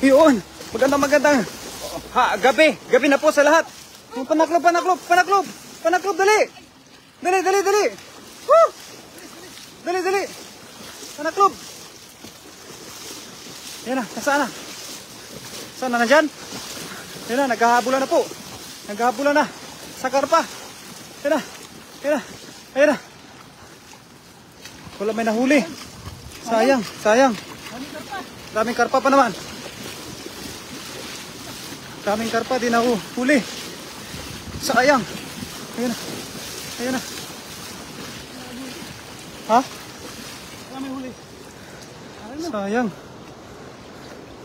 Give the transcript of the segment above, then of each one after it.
Yun. Magandang gabi. Gabi na po sa lahat. Yung panaklob. Panaklob, dali. Dali. Woo! Dali. Panaklob. Yan na, nasaan na? Saan na, nandyan? Yan na, naghahabulan na po. Naghahabulan na. Sa karpa. Yan na. Wala may nahuli. Sayang. Daming karpa pa naman. Daming karpa, di nahuli. Sayang. Ayan na. Ha? Daming huli. Sayang.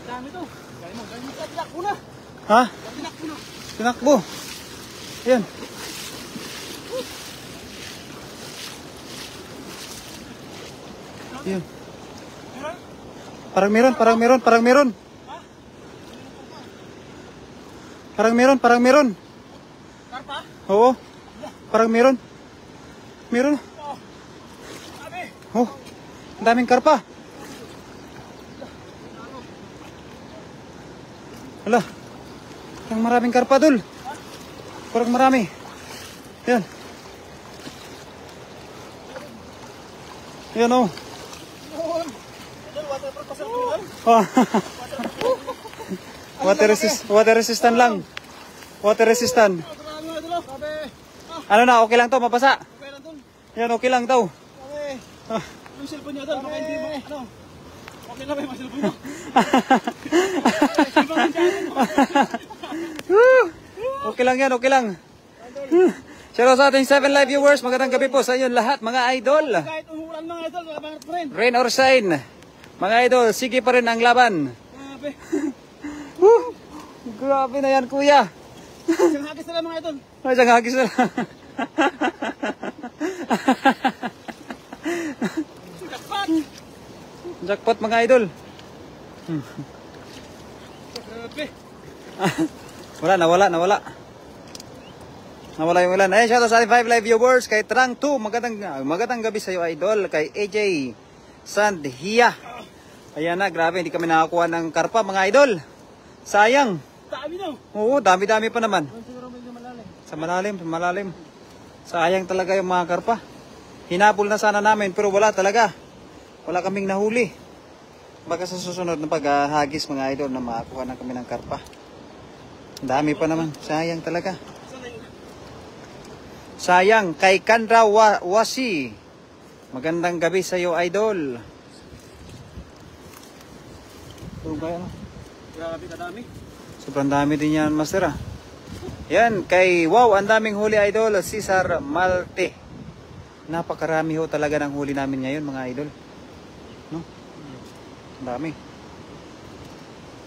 Dami to. Gaya mo. Tinakbo na. Ha? Tinakbo na. Tinakbo. Ayan. Ayan. Parang meron. Parang meron. Karpa? Oo. Parang meron. Meron. Sabi. Oh. Ang daming karpa. Hala. Ang maraming karpa, Dul. Parang marami. Yan. Yan, oh. Oh. Water resistant lang. Water resistant. Ano na, okay lang to, mapasa. Yan, okay lang to. Yung cellphone nyo doon, baka hindi mo, ano? Okay na ba yung cellphone nyo? Okay lang yan, okay lang. Shoutout sa ating 7 live viewers. Magandang gabi po sa inyo lahat, mga idol. Kahit umulan mga idol, bangat pa rin. Rain or shine. Mga idol, sige pa rin ang laban. Grabe. Grabe na yan, kuya. Isang hagis na lang mga idol. Ay, isang hagis na lang. Jackpot mga idol. Grabe. Nawala yung ulan. Ay, shoutout sa ating 5 live viewers. Kay Trang 2, magandang gabi sa iyo, idol. Kay AJ Sandhia. Ayan na, grabe, hindi kami nakakuha ng karpa, mga idol. Sayang. Dami no. Oo, dami-dami pa naman. Siguro medyo malalim. Sa malalim. Sayang talaga yung mga karpa. Hinabol na sana namin, pero wala talaga. Wala kaming nahuli. Baka sa susunod na paghahagis, mga idol, na makakuha na kami ng karpa. Dami pa naman. Sayang talaga. Sayang. Kay Kandra Wasi. Magandang gabi sa iyo, idol. Grabe kadami. Sobrang dami din yan, master. Yan, kay ang daming huli, idol. Cesar Malte. Napakarami ho talaga ng huli namin ngayon, mga idol. No? Ang dami.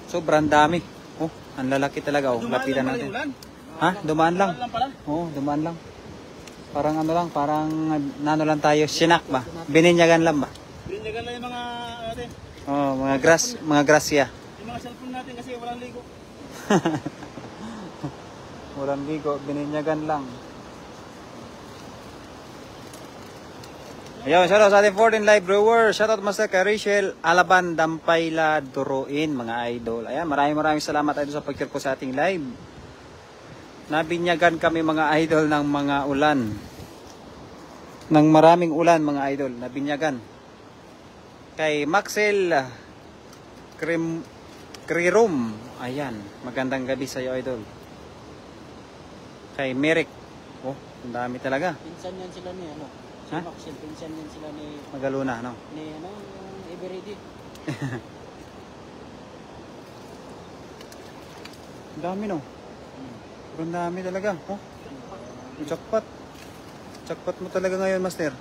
Sobrang dami. Oh, ang lalaki talaga. Oh, lapitan natin. Ha? Dumaan lang. Oo, dumaan lang. Parang ano lang, parang nano lang tayo, sinak ba? Bininyagan lang ba? Bininyagan lang yung mga natin. Oh, mga grasya. Yung mga cellphone natin kasi walang ligo. Walang ligo, bininyagan lang. Ayun, shoutout sa ating 14 live viewers. Shoutout master kay Rachel Alaban Dampayla Duruin, mga idol. Ayan, maraming salamat idol sa pag-share po sa ating live. Nabinyagan kami, mga idol, ng mga ulan. Ng maraming ulan, mga idol. Nabinyagan. Kay Maxel Krirum. Ayan, magandang gabi sa iyo, idol. Kay Merrick. Oh, ang dami talaga. Pinsan yan sila ni ano? Ha? Maxel, pinsan yan sila ni Magaluna, no? ni ano, yung Eveready. Ang dami, no? Ang dami talaga. Oh, jackpot. Jackpot mo talaga ngayon, master.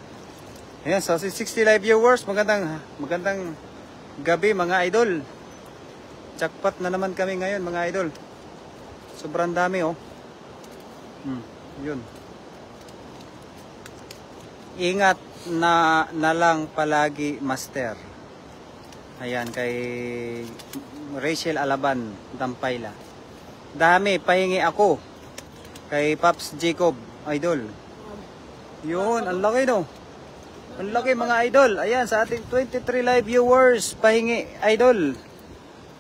Ayan, so 60 live viewers. Magandang gabi, mga idol. Jackpot na naman kami ngayon, mga idol. Sobrang dami, oh. Yun. Ingat na lang palagi, master. Ayan, kay Rachel Alaban Dampayla. Dami, pahingi ako. Kay Pops Jacob, idol. Yun, ang laki, no? Ang laki, mga idol. Ayan, sa ating 23 live viewers, pahingi, idol.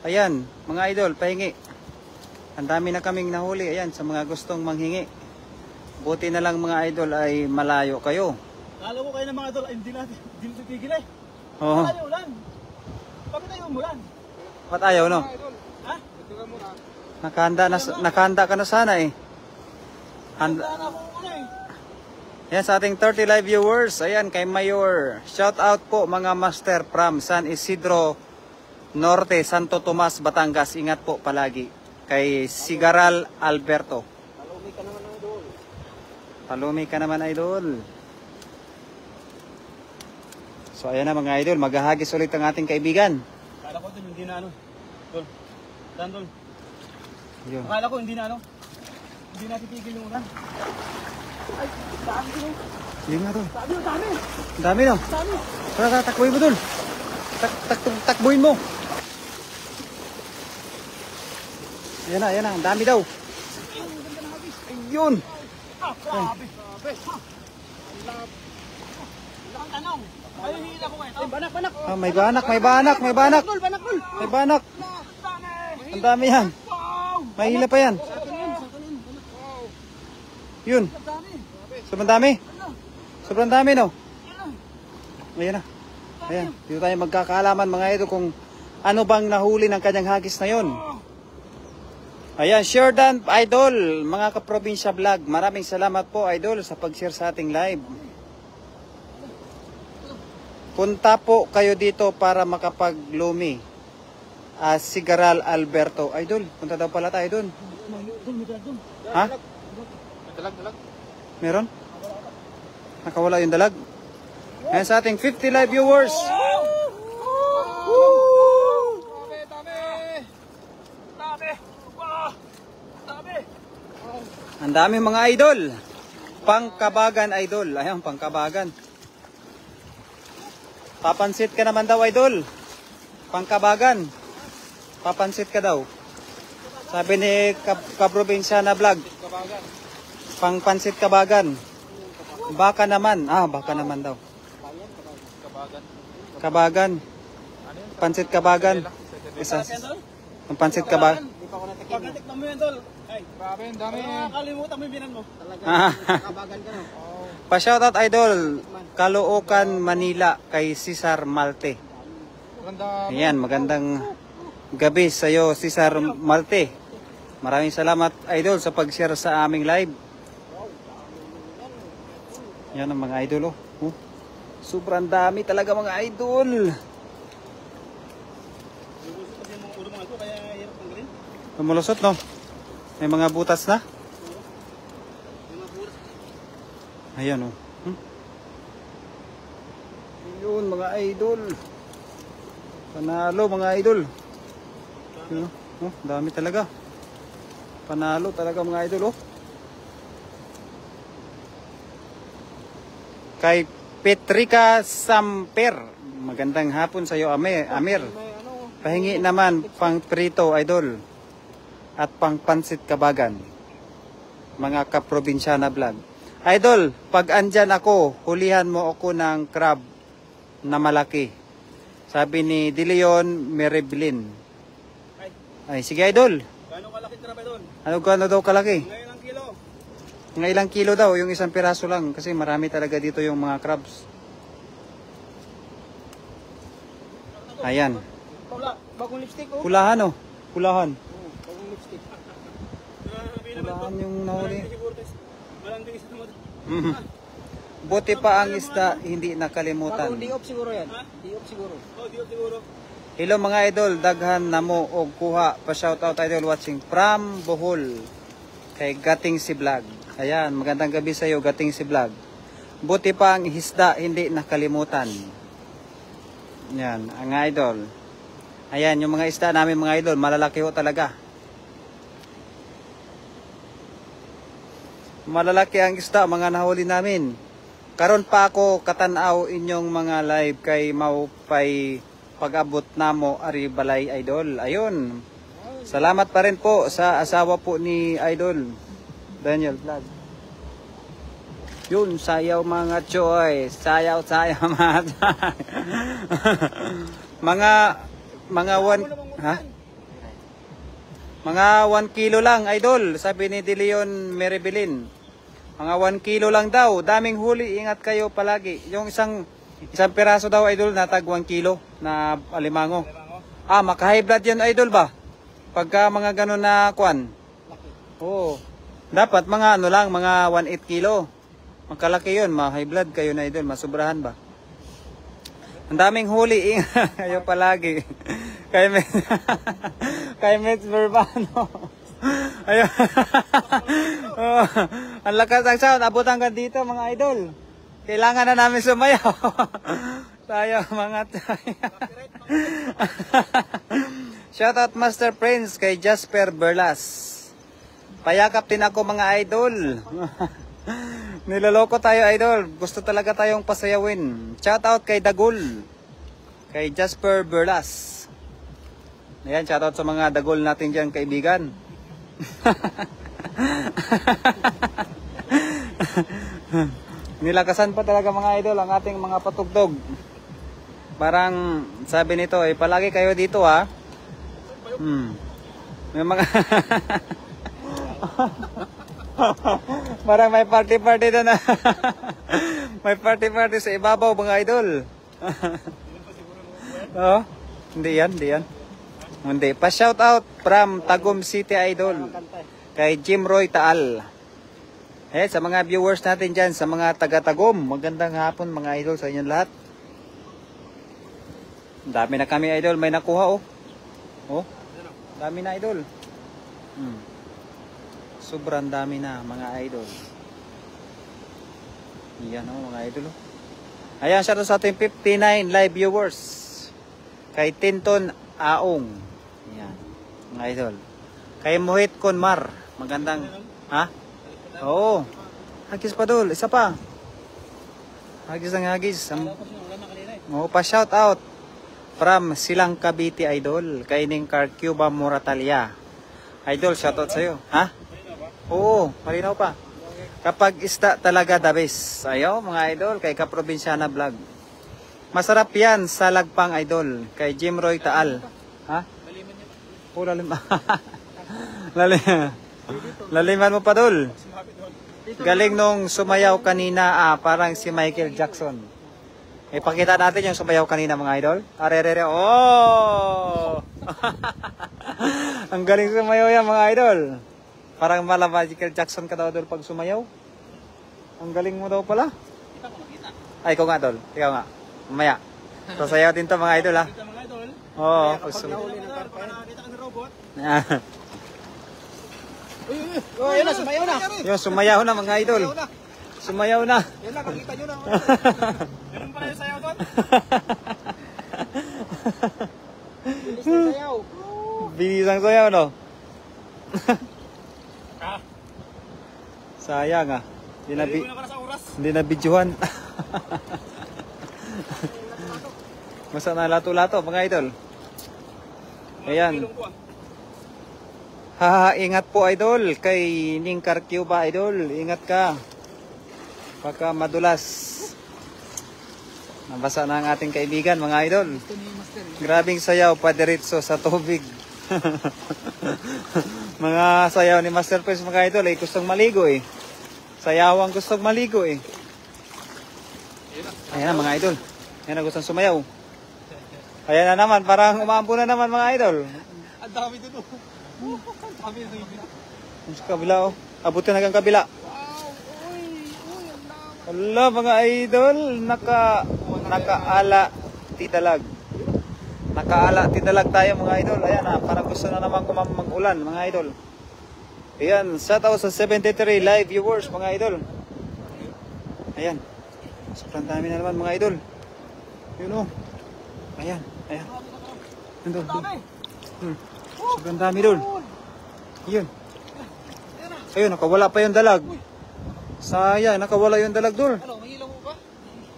Ayan, mga idol, pahingi. Ang dami na kaming nahuli. Ayan, sa mga gustong manghingi. Buti na lang mga idol ay malayo kayo. Kala ko kayo ng mga idol, ay hindi natin titigil eh. Oo. Ayaw ulan. Bakit ayaw umulan? Ba't ayaw, no? Ha? Nakahanda ka na sana eh. Handa na ako eh. Yan sa ating 30 live viewers. Ayan, kay Mayor. Shout out po mga master from San Isidro Norte, Santo Tomas, Batangas. Ingat po palagi. Kay Sigaral Alberto. Palumi ka naman, idol. So ayan na mga idol, maghahagis ulit ang ating kaibigan. Akala ko dun, hindi na ano. Dol. Dan, Dol. Yun. Akala ko hindi na ano. Hindi na titigil yung ulan. Ay, dami yun. Yun nga, Dol. Dami yun, dami. Ang dami, no? Dami. Tara, takbuhin mo, Dol. Takbuhin mo. Ayan na, ayan na. Ang dami daw. Ayun. Ah, grabe. Grabe. Ang tanong. Ay, hila ko ngayon. Ay, banak, banak. Ah, may banak, may banak, may banak. Dol, banak, Dol. May banak. Dami. Ang dami yan. Wow. May hila pa yan. Yun. Dami. Sobrang dami. Sobrang dami, no? Ayan na. Ayan. Dito tayo magkakaalaman mga ito kung ano bang nahuli ng kanyang hagis na yon. Ayan, Sheridan Idol, mga kaprobinsya vlog. Maraming salamat po, Idol, sa pag-share sa ating live. Punta po kayo dito para makapaglumi. Sigaral Alberto. Idol, punta daw pala tayo dun. Ha? Dalag. Meron? Nakawala yung dalag. Ayan sa ating 50 live viewers. Dami. Wow. Dami. Ang dami mga idol. Pangkabagan, idol. Ayan, pangkabagan. Papansit ka naman daw, idol. Pangkabagan. Papansit ka daw. Sabi ni Kaprobinsya na vlog. Pangpansit kabagan. Baka naman. Baka naman daw. Kabagan. Pansit kabagan. Isa. Ang pansit kabagan. Pagkatikman mo yan, Dol. Ay, grabe, ang dami. Nakakalimutan mo yung binan mo. Kabagan ka na. Pa-shoutout, idol. Caloocan, Manila. Kay Cesar Malte. Ayan, magandang gabi sa'yo, Cesar Malte. Maraming salamat, idol, sa pag-share sa aming live. Yan ang mga idol, oh. Sobrang dami talaga mga idol. Lumulusot, no? May mga butas na. Ayan, oh. Yun, mga idol. Panalo, mga idol. Yun, oh, dami talaga. Panalo talaga, mga idol, oh. Kay Petrika Samper. Magandang hapon sa iyo, Amir. Pahingi naman pang prito, idol. At pang pansit kabagan. Mga kaprobinsyana vlog. Idol, pag andyan ako, hulihan mo ako ng crab na malaki. Sabi ni Dilion Mereblin. Ay, sige, idol. Gano'ng kalaki crab, Idol? Ano daw kalaki? Ngayon ang kilo. Mga ilang kilo daw, yung isang piraso lang. Kasi marami talaga dito yung mga crabs. Ayan. Bagong lipstick, oh. Pulahan, oh. Pulahan. Bagong lipstick. Pulahan yung nahuli. Malanding isa mo. Buti pa ang isda, hindi nakalimutan. Di-off siguro yan. Di-off siguro. Oh, di-off siguro. Hello mga idol, daghan na mo og kuha. Pa-shoutout idol watching from Bohol. Kay Gating si Vlog. Ayan, magandang gabi sa iyo, Gating si Vlog. Buti pa ang isda, hindi nakalimutan. Yan, ang idol. Ayan, yung mga isda namin mga idol, malalaki ho talaga. Malalaki ang isda, mga nahuli namin. Karon pa ako katanaw inyong mga live kay maupay pag-abot namo ari balay idol. Ayun. Salamat pa rin po sa asawa po ni Idol Daniel Vlog. Yun, sayaw mga choy. Sayaw mga choy. mga one, ha? Mga 1 kilo lang, idol. Sabi ni De Leon Meribelin. Mga 1 kilo lang daw. Daming huli. Ingat kayo palagi. Yung isang piraso daw, idol, natag 1 kilo na alimango. Maka-high blood yan, idol ba? Pagka mga ganun na kwan. Oo. Dapat mga ano lang, mga 1.8 kilo. Magkalaki yun. Ma-high blood kayo na, idol. Masubrahan ba? Ang daming huli. Ingat kayo palagi. Kay Mets Verbano. Ayun. Oh, ang lakas ng sound. Abot hanggang dito mga idol. Kailangan na namin sumayaw. Tayo mga tayo. Shoutout Master Prince kay Jasper Berlas. Payakap din ako mga idol. Niloloko tayo idol. Gusto talaga tayong pasayawin. Shoutout kay Dagul. Kay Jasper Berlas. Ayan, shoutout sa mga dagol natin dyan, kaibigan. Nilakasan pa talaga mga idol ang ating mga patugtog. Parang sabi nito, palagi kayo dito ha. May mga parang may party-party doon. May party-party sa ibabaw mga idol. Oh, hindi yan. Hindi. Pa-shout out from Tagum City Idol. Kay Jim Roy Taal. Sa mga viewers natin dyan, sa mga taga-Tagum. Magandang hapon mga idol sa inyong lahat. Dami na kami idol. May nakuha dami na idol. Sobrang dami na mga idol. Yan mga idol. Ayan, shout out sa ating 59 live viewers. Kay Tinton Aong. Yan, mga idol. Kay Mohit Conmar. Magandang, Oo. Hagis pa dul. Isa pa. Hagis ang hagis. Pa-shout out from Silang Cavite idol. Kay Ningkar Cuba Moratalia. Idol, shout out sa'yo. Oo, malinaw pa. Kapag isda talaga the best. Ayaw, mga idol. Kay Kaprobinsyana Vlog. Masarap yan sa Lagpang idol. Kay Jim Roy Taal. Lalim. Laliman mo pa dul. Galing nung sumayaw kanina, parang si Michael Jackson. Ipakita natin yung sumayaw kanina mga idol. Arerere. Oh! Ang galing sumayaw yan mga idol. Parang mala Michael Jackson ka daw dul pag sumayaw. Ang galing mo daw pala. Ay, ikaw nga dul. Ikaw nga. Mamaya. Sasayaw din to mga idol ha. Oo. Ayun na, sumayaw na. Yung sumayaw na mga idol. Sumayaw na. Yan na, makita nyo na. Ganun pala yung sayaw doon. Bilis ng sayaw. Bilis ang sayaw, no? Sayang Hindi na videohan. Masa na lato-lato mga idol. Ayan. Ingat po idol. Kay Ningkar Cuba idol. Ingat ka. Baka madulas. Nabasa na ang ating kaibigan mga idol. Grabing sayaw padiritso sa tubig. Mga sayaw ni Master Prince mga idol gustong maligo Sayaw ang gustong maligo Ayan na mga idol. Ayan na gustong sumayaw. Ayan na naman, parang umaampo na naman mga idol. Ang dami dito. Ang dami dito. Sa kabila Abutin hanggang kabila. Hala mga idol, nakaala tidalag. Nakaala tidalag tayo mga idol. Ayan parang gusto na naman mag-ulan mga idol. Ayan, shout out sa 73 live viewers mga idol. Ayan. Sobrang dami na naman mga idol. Yun Ayan. Doon. Sobrang dami doon. Yun. Ayun, nakawala pa yung dalag. Sayang, nakawala yung dalag doon. Mahilaw mo ba?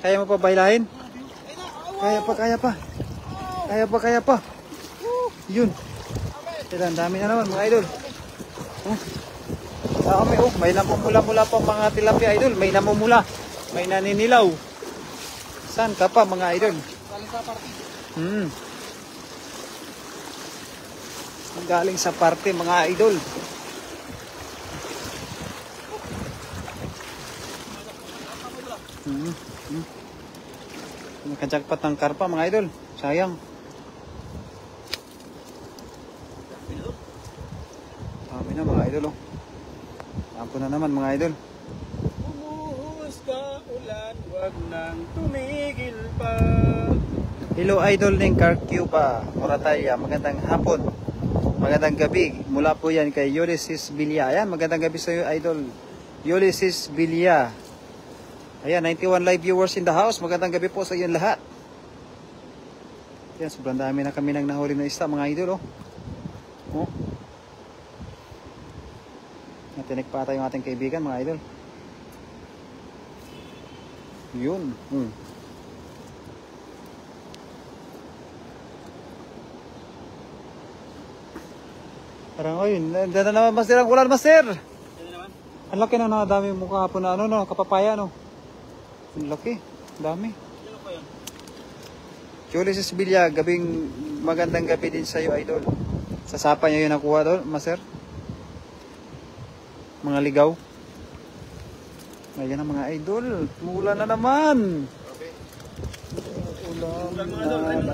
Kaya mo pa bahilahin? Kaya pa. Yun. Ang dami na naman mga idol. May namumula-mula pa mga tilapia idol. May namumula. May naninilaw. Saan ka pa mga idol? Galing sa party mga idol. Nakajakpat ng karpa mga idol. Sayang. Dami na mga idol oh. Tampo na naman mga idol. Umuhos ka ulan, wag nang tumigil pa. Hello idol ng Carcuba, Morataya. Magandang hapon. Magandang gabi. Mula po yan kay Ulysses Bilya. Ayan, magandang gabi sa iyo idol. Ulysses Bilya. Ayan, 91 live viewers in the house. Magandang gabi po sa iyon lahat. Ayan, sobrang dami na kami nang nahuli na isda mga idol oh. Natinik pa tayo yung ating kaibigan mga idol. Yun. Parang ayun, dada naman master ang ulan master. Ang laki na nakadami mo kahapon na kapapaya no. Ang laki, dami. Ulysses Bilya, magandang gabi din sa iyo idol. Sa sapa niyo yun nakuha doon, master? Mga ligaw. Ayan ang mga idol. Mula na naman. Ulan na naman.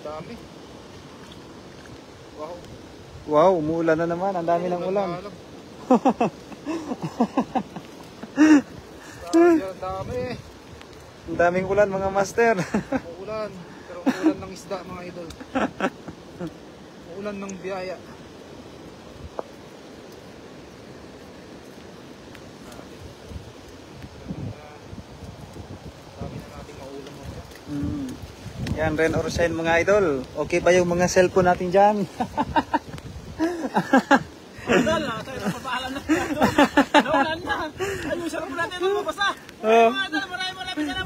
Dami. Wow. Wow, umuulan na naman. Ang dami ng ulan. Dami. Ang daming ulan mga master. Uulan. Pero uulan ng isda mga idol. Uulan ng biyaya. Yan, rain or shine mga idol. Okay ba yung mga cellphone natin dyan? Idol, tayo na papaalam na. Naulan na. Ayun, sarap natin ang mabasa. Maraming salamat.